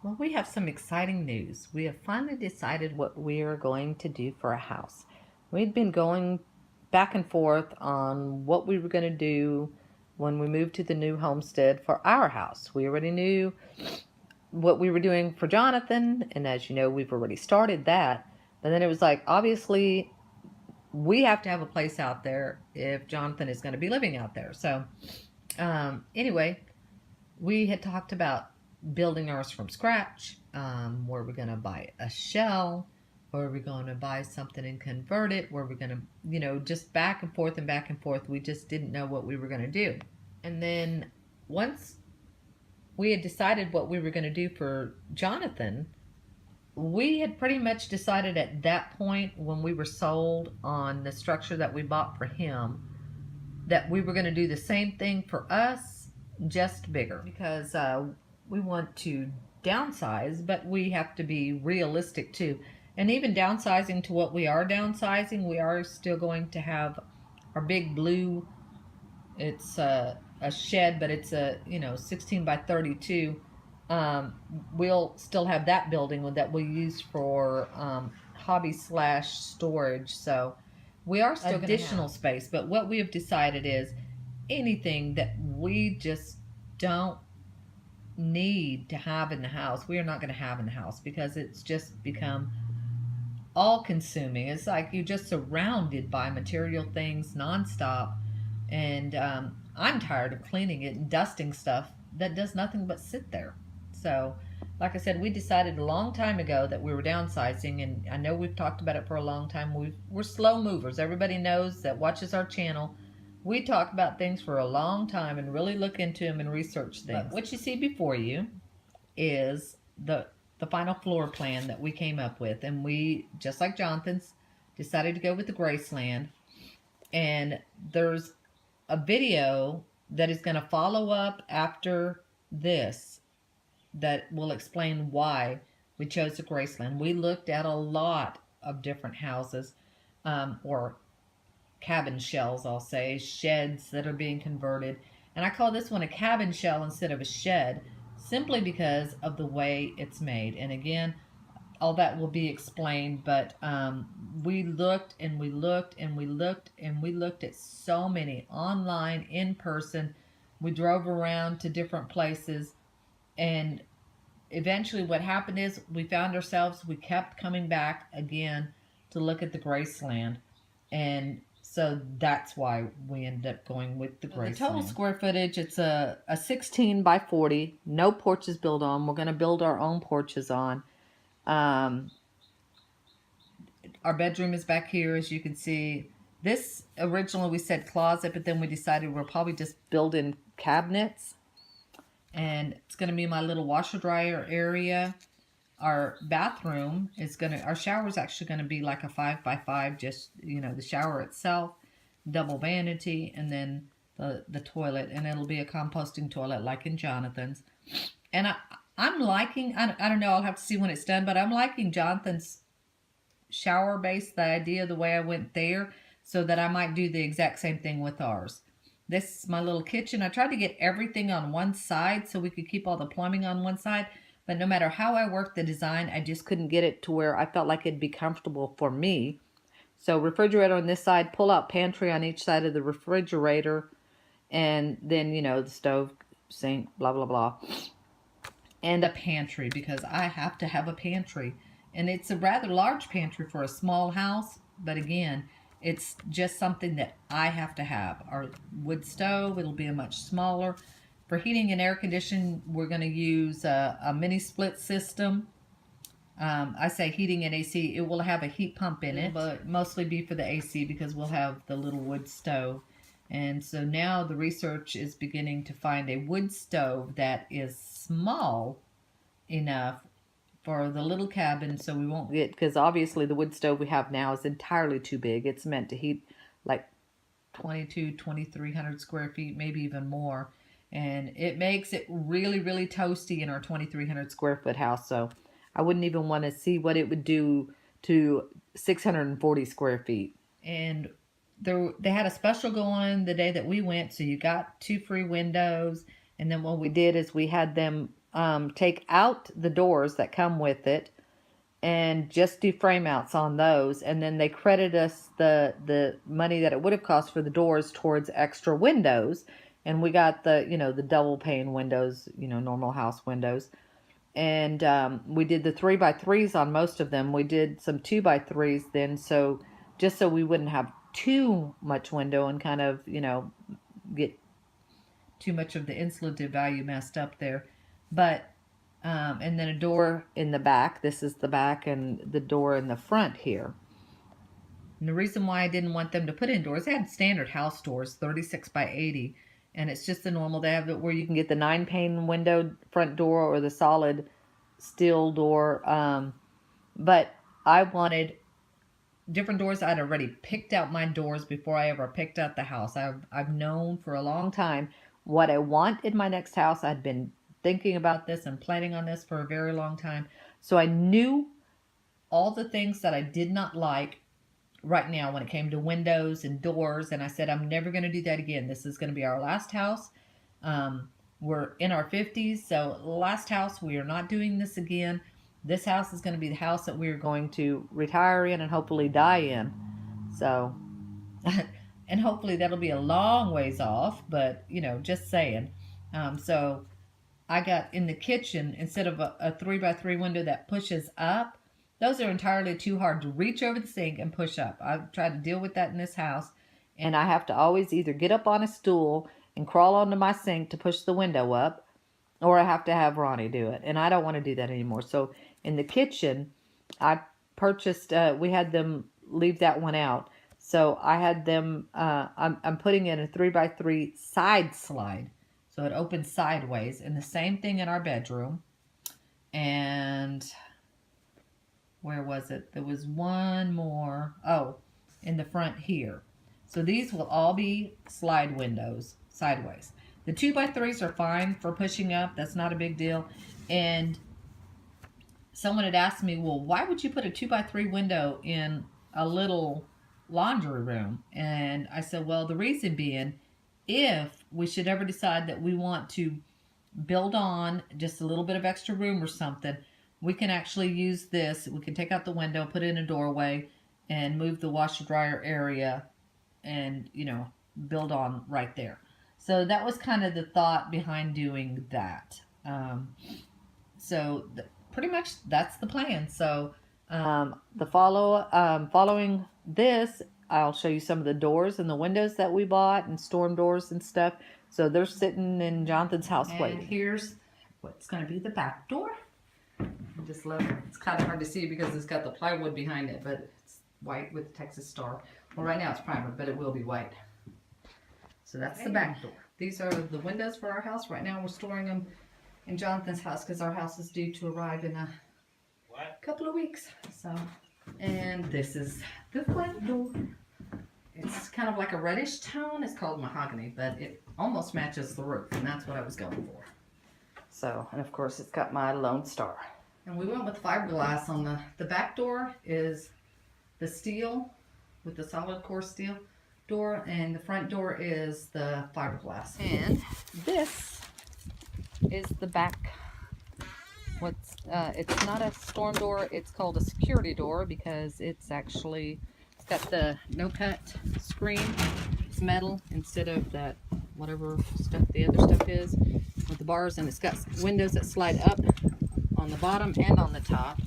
Well, we have some exciting news. We have finally decided what we are going to do for a house. We'd been going back and forth on what we were going to do when we moved to the new homestead for our house. We already knew what we were doing for Jonathan, and as you know, we've already started that. But then it was like, obviously, we have to have a place out there if Jonathan is going to be living out there. So, anyway, we had talked about building ours from scratch. Were we going to buy a shell? Or are we going to buy something and convert it? Were we going to, just back and forth and back and forth? We just didn't know what we were going to do. And then once we had decided what we were going to do for Jonathan, we had pretty much decided at that point when we were sold on the structure that we bought for him that we were going to do the same thing for us, just bigger, because we want to downsize, but we have to be realistic too. And even downsizing to what we are downsizing, we are still going to have our big blue. It's a shed, but it's a 16 by 32. We'll still have that building that we'll use for hobby slash storage. So we are still additional space, but what we have decided is anything that we just don't need to have in the house, we are not going to have in the house because it's just become all consuming. It's like you're just surrounded by material things nonstop. And I'm tired of cleaning it and dusting stuff that does nothing but sit there. So, like I said, we decided a long time ago that we were downsizing, and I know we've talked about it for a long time. We're slow movers. Everybody knows that watches our channel. We talk about things for a long time and really look into them and research things. But what you see before you is the final floor plan that we came up with, and we, just like Jonathan's, decided to go with the Graceland. And there's a video that is going to follow up after this that will explain why we chose the Graceland. We looked at a lot of different houses, or cabin shells, I'll say, sheds that are being converted. And I call this one a cabin shell instead of a shed, simply because of the way it's made. And again, all that will be explained, but we looked and we looked and we looked and we looked at so many online, in person. We drove around to different places, and eventually what happened is we kept coming back again to look at the Graceland. And so that's why we ended up going with the Graceland. The total square footage, it's a 16 by 40, no porches built on. We're going to build our own porches on. Our bedroom is back here, as you can see. This originally we said closet, but then we decided we'll probably just build in cabinets. And it's going to be my little washer dryer area. Our bathroom is our shower is actually going to be like a 5 by 5, just, the shower itself, double vanity, and then the toilet. And it'll be a composting toilet like in Jonathan's. And I'm liking, I don't know, I'll have to see when it's done, but I'm liking Jonathan's shower base, the idea, the way I went there, so that I might do the exact same thing with ours. This is my little kitchen. I tried to get everything on one side so we could keep all the plumbing on one side, but no matter how I worked the design, I just couldn't get it to where I felt like it'd be comfortable for me. So refrigerator on this side, pull out pantry on each side of the refrigerator, and then, the stove, sink, blah, blah, blah. And a pantry, because I have to have a pantry. And it's a rather large pantry for a small house, but again, it's just something that I have to have. Our wood stove, it'll be a much smaller. For heating and air conditioning, we're going to use a mini split system. I say heating and AC, it will have a heat pump in it, but mostly be for the AC because we'll have the little wood stove. And so now the research is beginning to find a wood stove that is small enough for the little cabin, so we won't get, because obviously the wood stove we have now is entirely too big. It's meant to heat like 2,300 square feet, maybe even more. And it makes it really, really toasty in our 2,300 square foot house. So I wouldn't even want to see what it would do to 640 square feet. And they had a special going the day that we went, so you got 2 free windows. And then what we did is we had them take out the doors that come with it and just do frame outs on those, and then they credit us the money that it would have cost for the doors towards extra windows, and we got the the double pane windows, normal house windows, and we did the 3x3s on most of them. We did some 2x3s then, so just so we wouldn't have too much window and kind of get too much of the insulative value messed up there. But and then a door in the back. This is the back, and the door in the front here. And the reason why I didn't want them to put in doors, they had standard house doors, 36x80, and it's just the normal. They have it where you can get the 9-pane window front door or the solid steel door. But I wanted different doors. I'd already picked out my doors before I ever picked out the house. I've known for a long time what I want in my next house. I'd been thinking about this and planning on this for a very long time. So I knew all the things that I did not like right now when it came to windows and doors. And I said, I'm never going to do that again. This is going to be our last house. We're in our 50s. So last house, we are not doing this again. This house is going to be the house that we're going to retire in and hopefully die in. So, and hopefully that'll be a long ways off, but just saying. So I got in the kitchen, instead of a 3x3 window that pushes up, those are entirely too hard to reach over the sink and push up. I've tried to deal with that in this house, and I have to always either get up on a stool and crawl onto my sink to push the window up, or I have to have Ronnie do it, and I don't want to do that anymore. So in the kitchen, I purchased, we had them leave that one out. So I had them, I'm putting in a 3x3 side slide. So it opens sideways, and the same thing in our bedroom. And where was it? There was one more. Oh, in the front here. So these will all be slide windows sideways. The 2x3s are fine for pushing up. That's not a big deal. And someone had asked me, well, why would you put a 2x3 window in a little laundry room? And I said, well, the reason being, if we should ever decide that we want to build on just a little bit of extra room or something, we can actually use this. We can take out the window, put it in a doorway, and move the washer dryer area and, build on right there. So that was kind of the thought behind doing that. Pretty much that's the plan. So following this, I'll show you some of the doors and the windows that we bought and storm doors and stuff. So they're sitting in Jonathan's house waiting. And here's what's going to be the back door. I just love it. It's kind of hard to see because it's got the plywood behind it, but it's white with the Texas star. Well, right now it's primer, but it will be white. So that's the back door. These are the windows for our house. Right now we're storing them in Jonathan's house because our house is due to arrive in a couple of weeks. So, and this is the front door. It's kind of like a reddish tone. It's called mahogany, but it almost matches the roof, and that's what I was going for. So, and of course it's got my Lone Star. And we went with fiberglass on the back door is the steel with the solid core steel door, and the front door is the fiberglass. And this is the back. It's not a storm door, it's called a security door because it's got the no-cut screen. It's metal instead of that whatever stuff the other stuff is with the bars, and it's got windows that slide up on the bottom and on the top.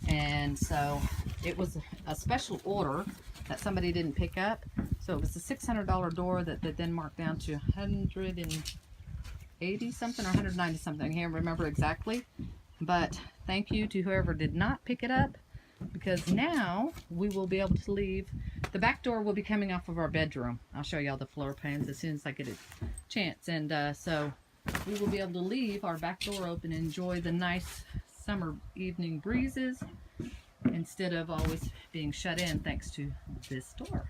And so it was a special order that somebody didn't pick up. So it was a $600 door that then marked down to 180 something or 190 something. I can't remember exactly. But thank you to whoever did not pick it up, because now we will be able to leave. The back door will be coming off of our bedroom. I'll show you all the floor plans as soon as I get a chance. And so we will be able to leave our back door open and enjoy the nice summer evening breezes instead of always being shut in thanks to this door.